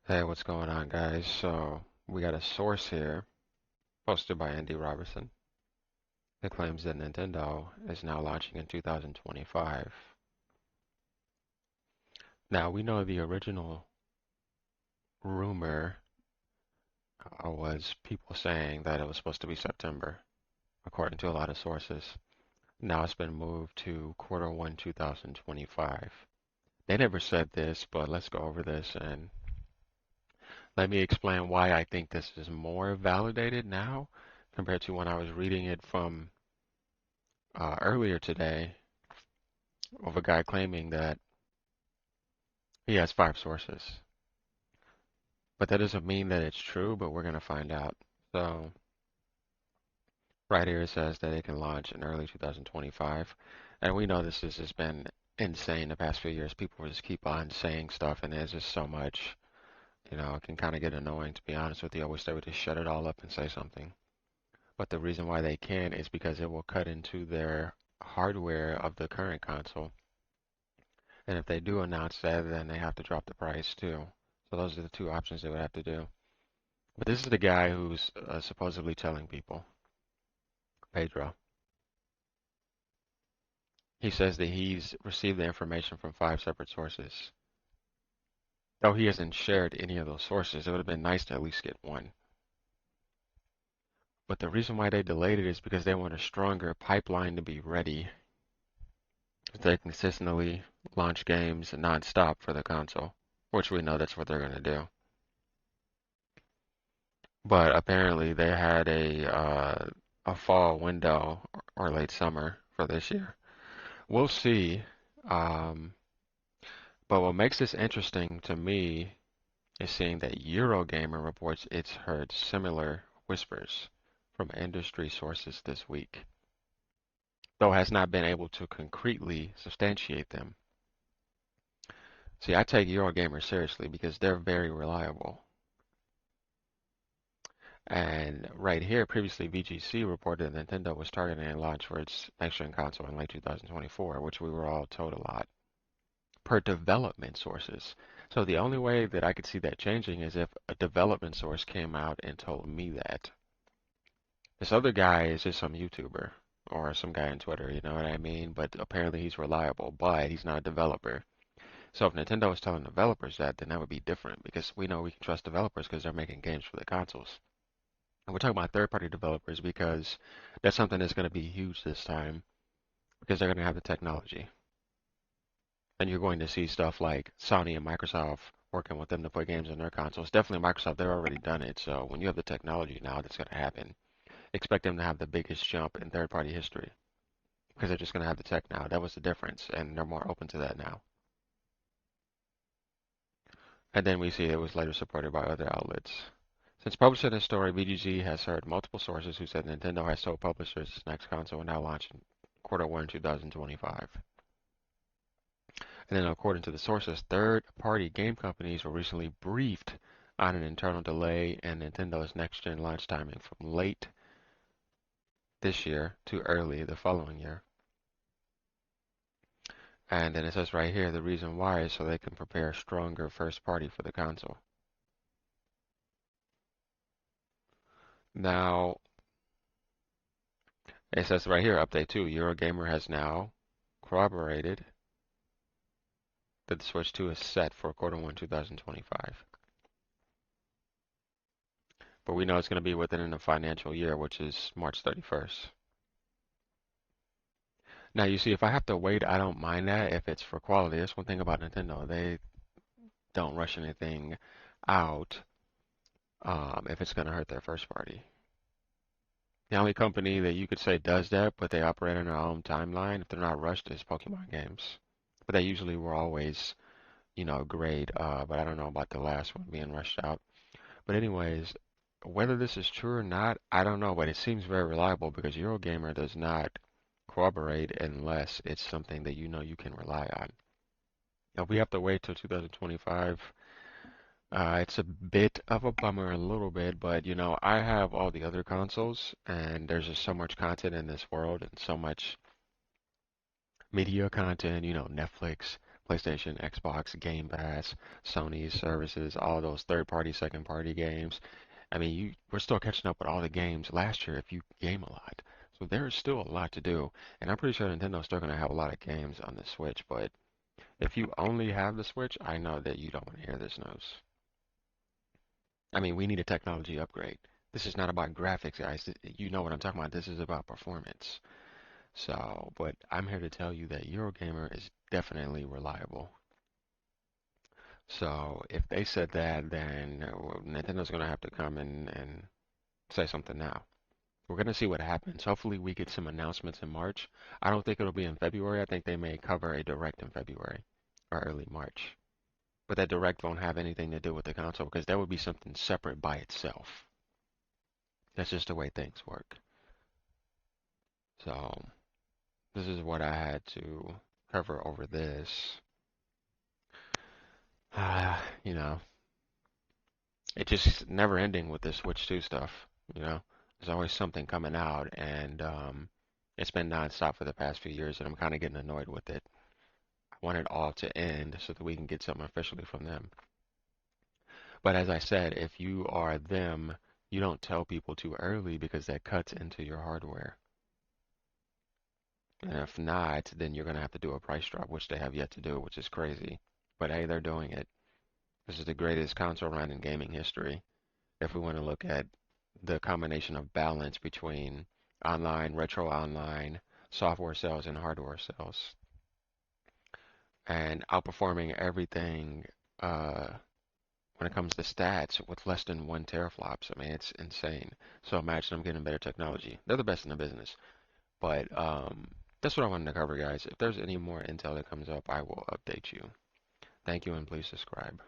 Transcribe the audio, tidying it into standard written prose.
Hey, what's going on, guys? So, we got a source here posted by Andy Robertson that claims that Nintendo is now launching in 2025. Now, we know the original rumor was people saying that it was supposed to be September, according to a lot of sources. Now it's been moved to quarter one 2025. They never said this, but let's go over this and let me explain why I think this is more validated now compared to when I was reading it from earlier today of a guy claiming that he has five sources. But that doesn't mean that it's true, but we're going to find out. So, right here it says that it can launch in early 2025. And we know this has been insane the past few years. People just keep on saying stuff, and there's just so much, it can kind of get annoying, to be honest with you. I wish they would just shut it all up and say something. But the reason why they can is because it will cut into their hardware of the current console. And if they do announce that, then they have to drop the price too. So those are the two options they would have to do. But this is the guy who's supposedly telling people, Pedro. He says that he's received the information from five separate sources. Though he hasn't shared any of those sources, it would have been nice to at least get one. But the reason why they delayed it is because they want a stronger pipeline to be ready. They consistently launch games non-stop for the console, which we know that's what they're going to do. But apparently they had a fall window or late summer for this year. We'll see. Um, but what makes this interesting to me is seeing that Eurogamer reports it's heard similar whispers from industry sources this week, though has not been able to concretely substantiate them. See, I take Eurogamer seriously because they're very reliable. And right here, previously VGC reported that Nintendo was targeting a launch for its next-gen console in late 2024, which we were all told a lot, per development sources. So the only way that I could see that changing is if a development source came out and told me that. This other guy is just some YouTuber or some guy on Twitter, you know what I mean? But apparently he's reliable, but he's not a developer. So if Nintendo is telling developers that, then that would be different because we know we can trust developers because they're making games for the consoles. And we're talking about third-party developers because that's something that's going to be huge this time because they're going to have the technology. And you're going to see stuff like Sony and Microsoft working with them to put games on their consoles. Definitely Microsoft, they've already done it. So when you have the technology now, that's going to happen. Expect them to have the biggest jump in third-party history because they're just going to have the tech now. That was the difference, and they're more open to that now. And then we see it was later supported by other outlets. Since publishing this story, BGG has heard multiple sources who said Nintendo has told publishers its next console will now launch in quarter one 2025. And then according to the sources, third-party game companies were recently briefed on an internal delay in Nintendo's next-gen launch timing from late this year to early the following year. And then it says right here the reason why is so they can prepare a stronger first party for the console. Now, it says right here, update 2, Eurogamer has now corroborated that the Switch 2 is set for quarter one 2025. But we know it's going to be within the financial year, which is March 31st. Now, you see, if I have to wait, I don't mind that if it's for quality. That's one thing about Nintendo. They don't rush anything out if it's going to hurt their first party. The only company that you could say does that, but they operate on their own timeline, if they're not rushed, is Pokemon games. But they usually were always, great. But I don't know about the last one being rushed out. But anyways, whether this is true or not, I don't know. But it seems very reliable because Eurogamer does not corroborate unless it's something that you know you can rely on. If we have to wait till 2025, it's a bit of a bummer, a little bit, but I have all the other consoles, and there's just so much content in this world and so much media content, Netflix, PlayStation, Xbox, Game Pass, Sony's services, all those third-party, second-party games. I mean, we're still catching up with all the games last year if you game a lot. So there is still a lot to do, and I'm pretty sure Nintendo's still going to have a lot of games on the Switch. But if you only have the Switch, I know that you don't want to hear this news. I mean, we need a technology upgrade. This is not about graphics, guys. You know what I'm talking about. This is about performance. So, but I'm here to tell you that Eurogamer is definitely reliable. So if they said that, then Nintendo's gonna have to come and say something now. We're gonna see what happens. Hopefully we get some announcements in March. I don't think it'll be in February. I think they may cover a direct in February or early March. But that direct won't have anything to do with the console because that would be something separate by itself. That's just the way things work. So this is what I had to cover over this. You know, it just never ending with this Switch 2 stuff, you know? There's always something coming out, and it's been nonstop for the past few years, and I'm kind of getting annoyed with it. I want it all to end so that we can get something officially from them. But as I said, if you are them, you don't tell people too early because that cuts into your hardware. And if not, then you're going to have to do a price drop, which they have yet to do, which is crazy. But hey, they're doing it. This is the greatest console run in gaming history. If we want to look at the combination of balance between online, retro online, software sales, and hardware sales, and outperforming everything uh, when it comes to stats with less than 1 teraflops. I mean, it's insane. So imagine I'm getting better technology. They're the best in the business. But that's what I wanted to cover, guys. If there's any more intel that comes up, I will update you. Thank you, and please subscribe.